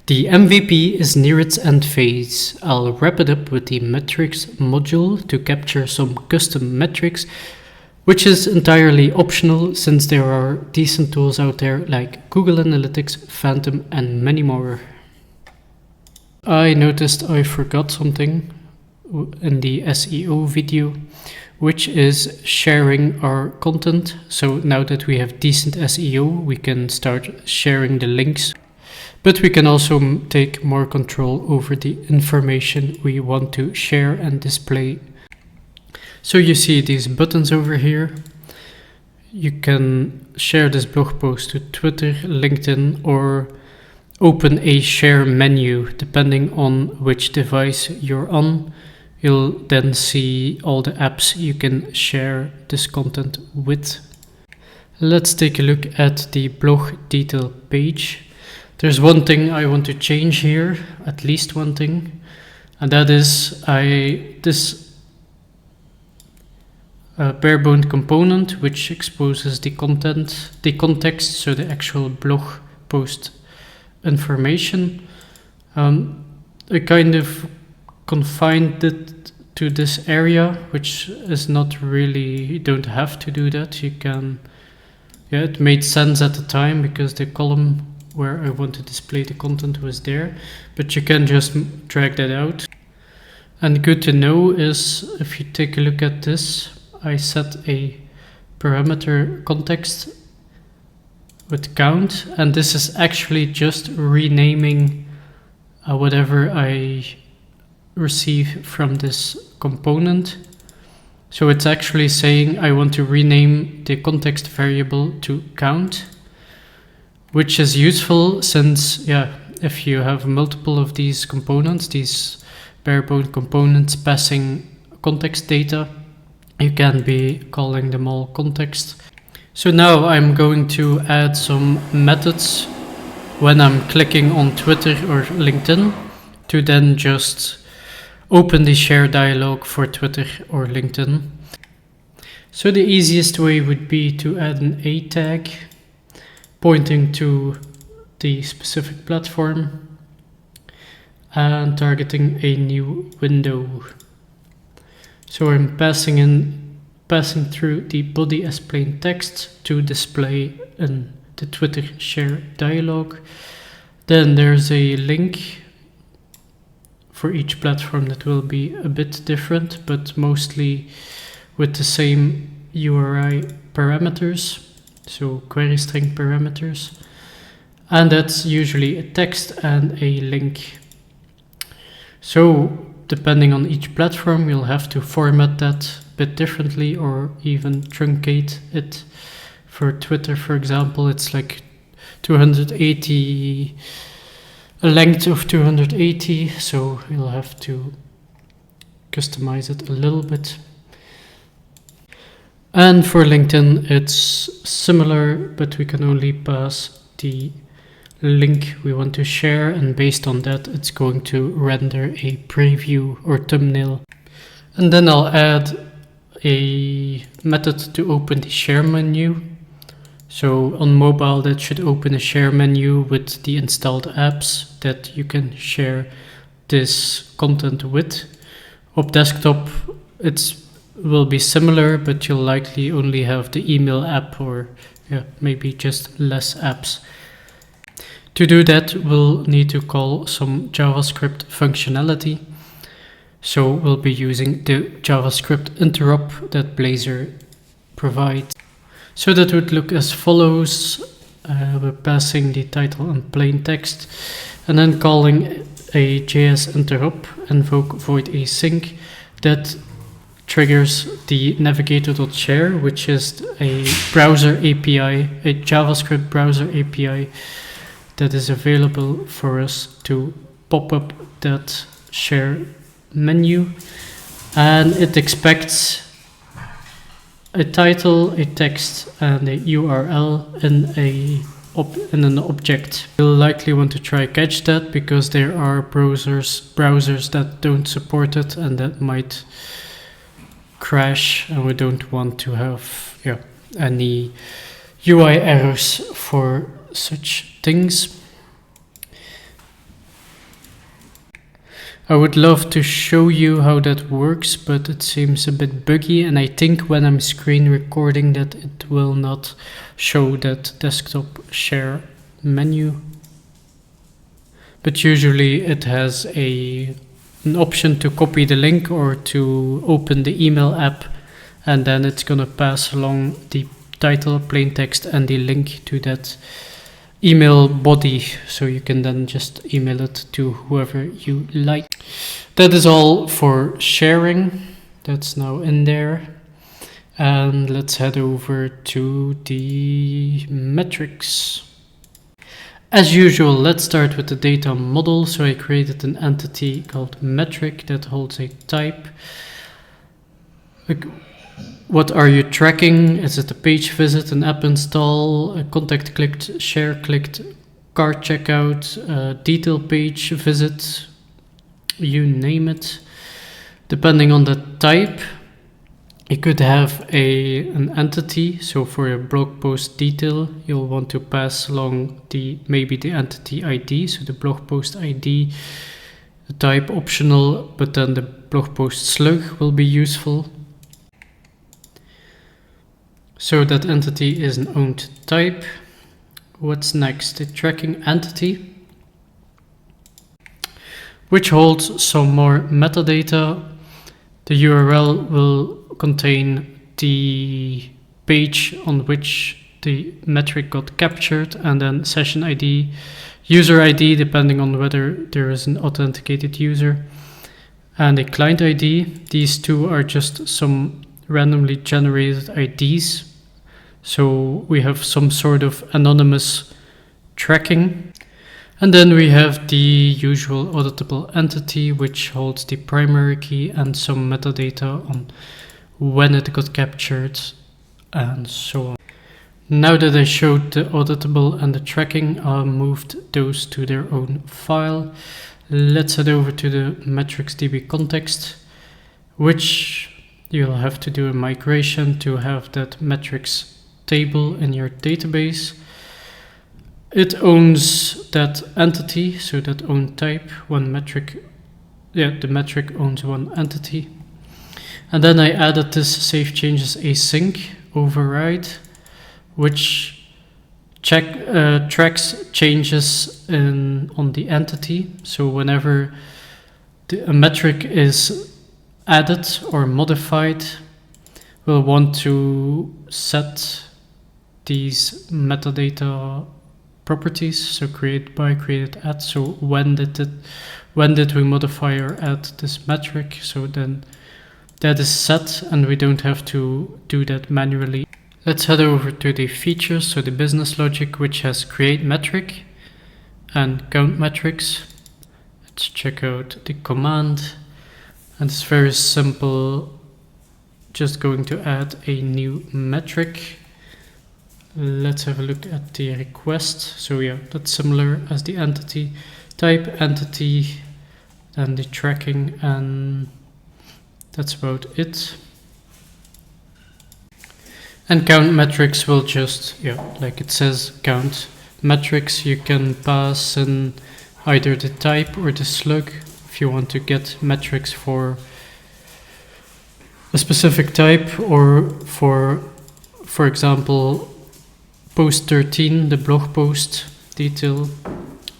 The MVP is near its end phase. I'll wrap it up with the metrics module to capture some custom metrics, which is entirely optional since there are decent tools out there like Google Analytics, Phantom, and many more. I noticed I forgot something in the SEO video, which is sharing our content. So now that we have decent SEO, we can start sharing the links. But we can also take more control over the information we want to share and display. So you see these buttons over here. You can share this blog post to Twitter, LinkedIn, or open a share menu depending on which device you're on. You'll then see all the apps you can share this content with. Let's take a look at the blog detail page. There's one thing I want to change here, at least one thing, and that is this bare-bone component which exposes the context, so the actual blog post information. I kind of confined it to this area, which is not really, you don't have to do that. You can, it made sense at the time because the column where I want to display the content was there, but you can just drag that out. And good to know is, if you take a look at this, I set a parameter context with count, and this is actually just renaming whatever I receive from this component. So it's actually saying I want to rename the context variable to count, which is useful since, if you have multiple of these components, these bare-bone components passing context data, you can be calling them all context. So now I'm going to add some methods when I'm clicking on Twitter or LinkedIn to then just open the share dialog for Twitter or LinkedIn. So the easiest way would be to add an A tag pointing to the specific platform and targeting a new window. So I'm passing through the body as plain text to display in the Twitter share dialog. Then there's a link for each platform that will be a bit different, but mostly with the same URI parameters. So query string parameters, and that's usually a text and a link. So depending on each platform, you'll have to format that a bit differently or even truncate it. For Twitter, for example, it's like 280, a length of 280, so you'll have to customize it a little bit. And for LinkedIn, it's similar, but we can only pass the link we want to share, and based on that, it's going to render a preview or thumbnail. And then I'll add a method to open the share menu. So on mobile, that should open a share menu with the installed apps that you can share this content with. On desktop, will be similar, but you'll likely only have the email app or maybe just less apps. To do that, we'll need to call some JavaScript functionality. So we'll be using the JavaScript interop that Blazor provides. So that would look as follows. We're passing the title and plain text, and then calling a JS interop, invoke void async, that triggers the navigator.share, which is a browser API, a JavaScript browser API that is available for us to pop up that share menu. And it expects a title, a text, and a URL in an object. You'll likely want to try catch that because there are browsers that don't support it, and that might crash, and we don't want to have any UI errors for such things. I would love to show you how that works, but it seems a bit buggy, and I think when I'm screen recording that it will not show that desktop share menu. But usually it has an option to copy the link or to open the email app, and then it's gonna pass along the title, plain text, and the link to that email body, so you can then just email it to whoever you like. That is all for sharing. That's now in there. And let's head over to the metrics. As usual, let's start with the data model. So I created an entity called metric that holds a type. What are you tracking? Is it a page visit, an app install, a contact clicked, share clicked, cart checkout, detail page visit, you name it. Depending on the type, you could have an entity. So for a blog post detail, you'll want to pass along maybe the entity ID, so the blog post ID, the type optional, but then the blog post slug will be useful. So that entity is an owned type. What's next? The tracking entity, which holds some more metadata. The URL will contain the page on which the metric got captured, and then session ID, user ID, depending on whether there is an authenticated user, and a client ID. These two are just some randomly generated IDs. So we have some sort of anonymous tracking. And then we have the usual auditable entity, which holds the primary key and some metadata on when it got captured and so on. Now that I showed the auditable and the tracking, I moved those to their own file. Let's head over to the metrics DbContext, which you'll have to do a migration to have that metrics table in your database. It owns that entity, so that own type, one metric. Yeah, the metric owns one entity. And then I added this save changes async override, which tracks changes on the entity. So whenever a metric is added or modified, we'll want to set these metadata properties, so create by, created at. So when did we modify or add this metric? So then that is set, and we don't have to do that manually. Let's head over to the features, so the business logic, which has create metric and count metrics. Let's check out the command, and it's very simple, just going to add a new metric. Let's have a look at the request. So yeah, that's similar as the entity type, entity, and the tracking, and that's about it. And count metrics will just, like it says, count metrics. You can pass in either the type or the slug if you want to get metrics for a specific type, or for example, post 13, the blog post detail,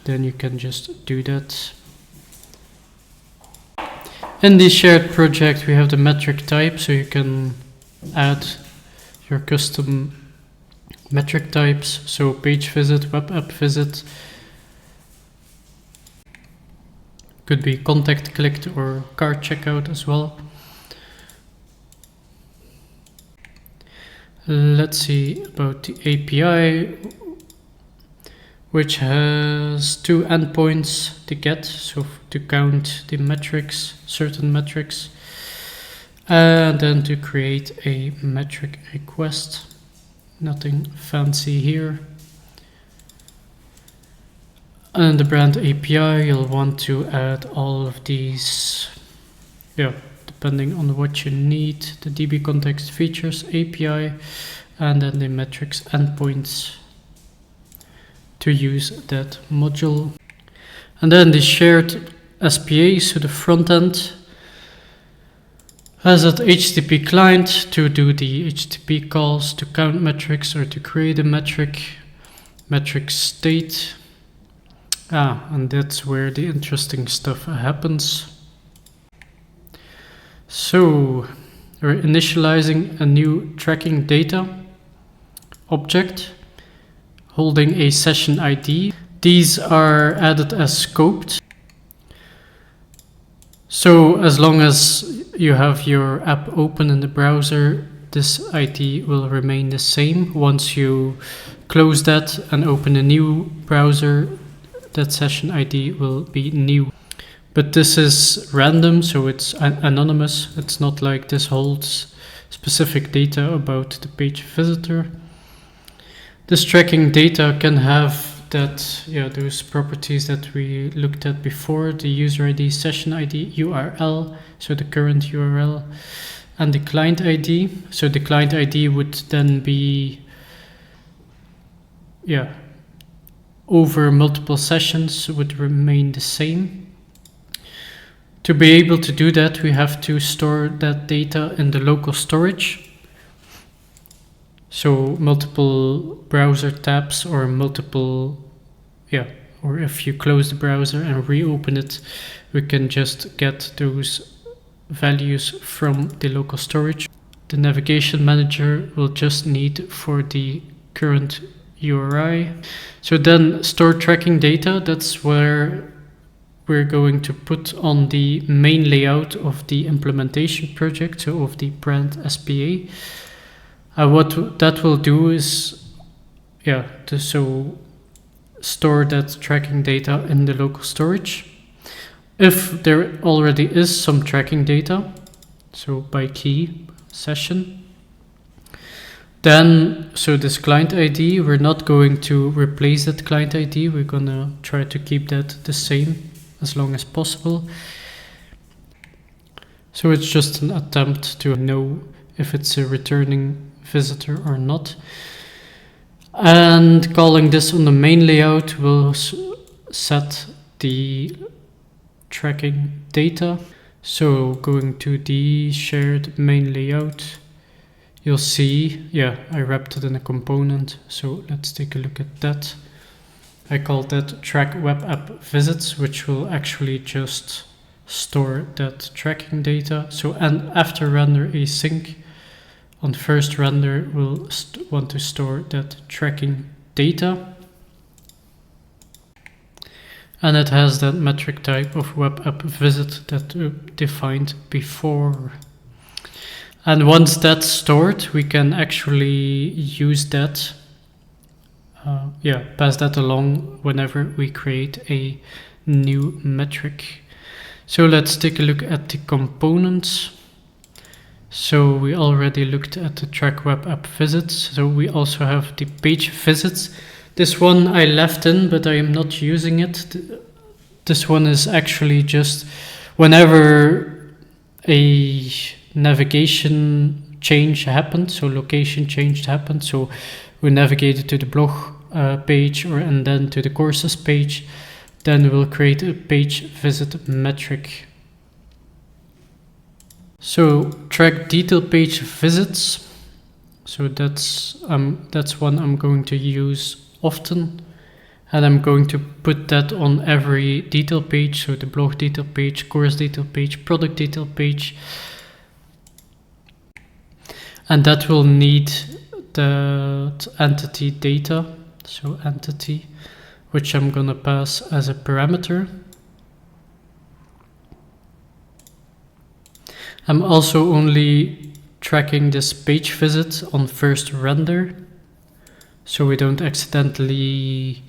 then you can just do that. In the shared project, we have the metric type, so you can add your custom metric types. So page visit, web app visit, could be contact clicked or cart checkout as well. Let's see about the API, which has two endpoints to get, so to count the metrics, certain metrics, and then to create a metric request. Nothing fancy here. And the brand API, you'll want to add all of these, depending on what you need, the DbContext features API, and then the metrics endpoints to use that module. And then the shared SPA, so the front end, has an HTTP client to do the HTTP calls, to count metrics or to create a metric state. And that's where the interesting stuff happens. So we're initializing a new tracking data object holding a session ID. These are added as scoped. So as long as you have your app open in the browser, this ID will remain the same. Once you close that and open a new browser, that session ID will be new. But this is random, so it's anonymous. It's not like this holds specific data about the page visitor. This tracking data can have those properties that we looked at before, the user ID, session ID, URL, so the current URL, and the client ID. So the client ID would then be over multiple sessions, would remain the same. To be able to do that, we have to store that data in the local storage. So multiple browser tabs or or if you close the browser and reopen it, we can just get those values from the local storage. The navigation manager will just need for the current URI. So then store tracking data, that's where we're going to put on the main layout of the implementation project, so of the brand SPA. What that will do is, store that tracking data in the local storage. If there already is some tracking data, so by key session, then, so this client ID, we're not going to replace that client ID. We're gonna try to keep that the same as long as possible. So it's just an attempt to know if it's a returning visitor or not. And calling this on the main layout will set the tracking data. So going to the shared main layout, you'll see, I wrapped it in a component. So let's take a look at that. I called that track web app visits, which will actually just store that tracking data. So, and after render async, on first render, we'll want to store that tracking data. And it has that metric type of web app visit that we defined before. And once that's stored, we can actually use that, pass that along whenever we create a new metric. So let's take a look at the components. So we already looked at the track web app visits. So we also have the page visits. This one I left in, but I am not using it. This one is actually just whenever a navigation change happened, so location change happened. So we navigated to the blog page and then to the courses page. Then we'll create a page visit metric. So track detail page visits. So that's one I'm going to use often, and I'm going to put that on every detail page. So the blog detail page, course detail page, product detail page, and that will need the entity data. So entity, which I'm gonna pass as a parameter. I'm also only tracking this page visit on first render, so we don't accidentally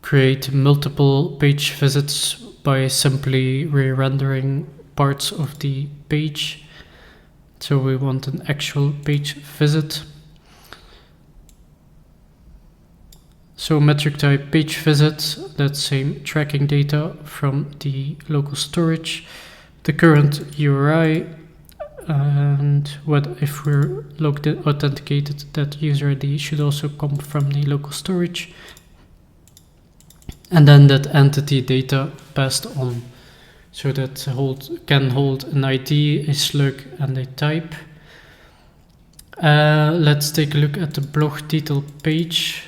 create multiple page visits by simply re-rendering parts of the page. So we want an actual page visit. So metric type page visit, that same tracking data from the local storage. The current URI, and what if we're logged in, authenticated, that user ID should also come from the local storage. and then that entity data passed on. So that can hold an ID, a slug, and a type. Let's take a look at the blog detail page.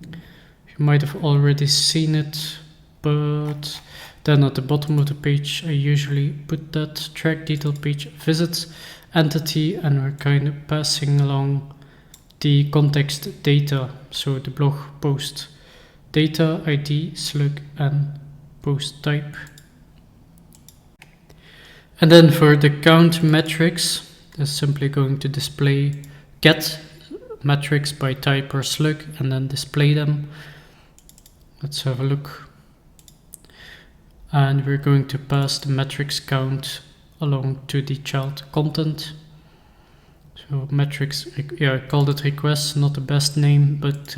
You might have already seen it, but then at the bottom of the page I usually put that track detail page visits entity, and we're kind of passing along the context data, so the blog post data, ID, slug, and post type. And then for the count metrics, it's simply going to display get metrics by type or slug and then display them. Let's have a look. And we're going to pass the metrics count along to the child content. So metrics, yeah, I called it requests, not the best name, but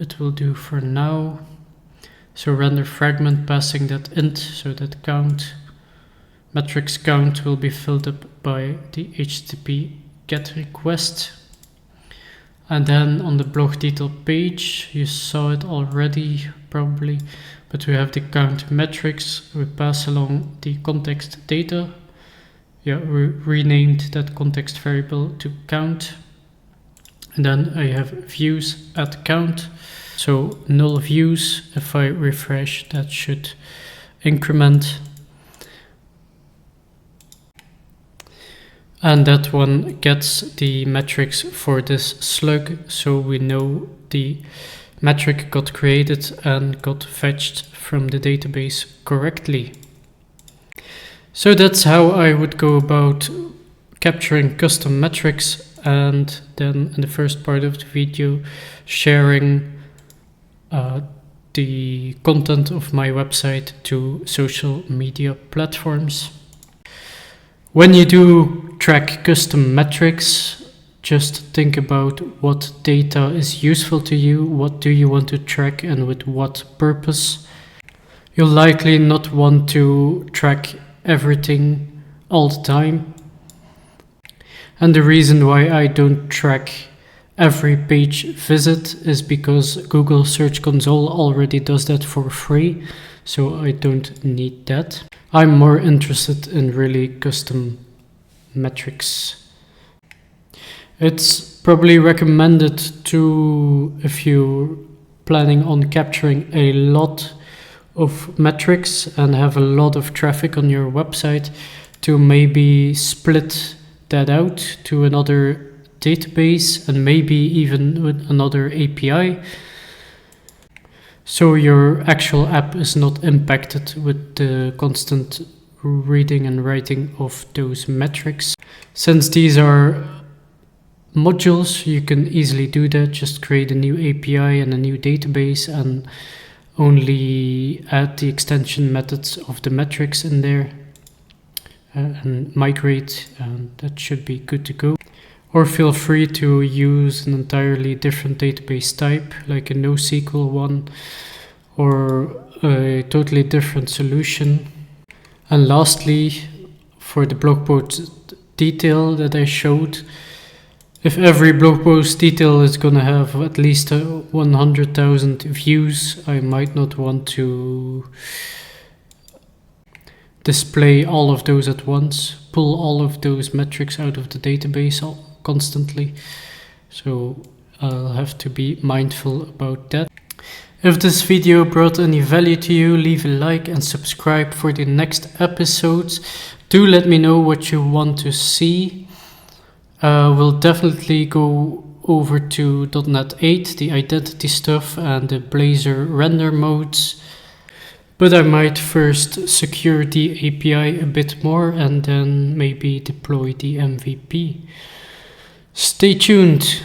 it will do for now. So render fragment passing that int, so that count, metrics count will be filled up by the HTTP GET request. And then on the blog detail page, you saw it already probably, but we have the count metrics. We pass along the context data. Yeah, we renamed that context variable to count. And then I have views at count. So null views, if I refresh, that should increment. And that one gets the metrics for this slug, so we know the metric got created and got fetched from the database correctly. So that's how I would go about capturing custom metrics, and then in the first part of the video sharing the content of my website to social media platforms. When you do track custom metrics, just think about what data is useful to you, what do you want to track and with what purpose. You'll likely not want to track everything all the time. And the reason why I don't track every page visit is because Google Search Console already does that for free, so I don't need that. I'm more interested in really custom metrics. It's probably recommended to, if you're planning on capturing a lot of metrics and have a lot of traffic on your website, to maybe split that out to another database and maybe even with another API, so your actual app is not impacted with the constant reading and writing of those metrics. Since these are modules, you can easily do that. Just create a new API and a new database and only add the extension methods of the metrics in there and migrate, and that should be good to go. Or feel free to use an entirely different database type, like a NoSQL one, or a totally different solution. And lastly, for the blog post detail that I showed, if every blog post detail is gonna have at least 100,000 views, I might not want to display all of those at once, pull all of those metrics out of the database constantly. So I'll have to be mindful about that. If this video brought any value to you, leave a like and subscribe for the next episodes. Do let me know what you want to see. We'll definitely go over to .NET 8, the identity stuff and the Blazor render modes. But I might first secure the API a bit more and then maybe deploy the MVP. Stay tuned.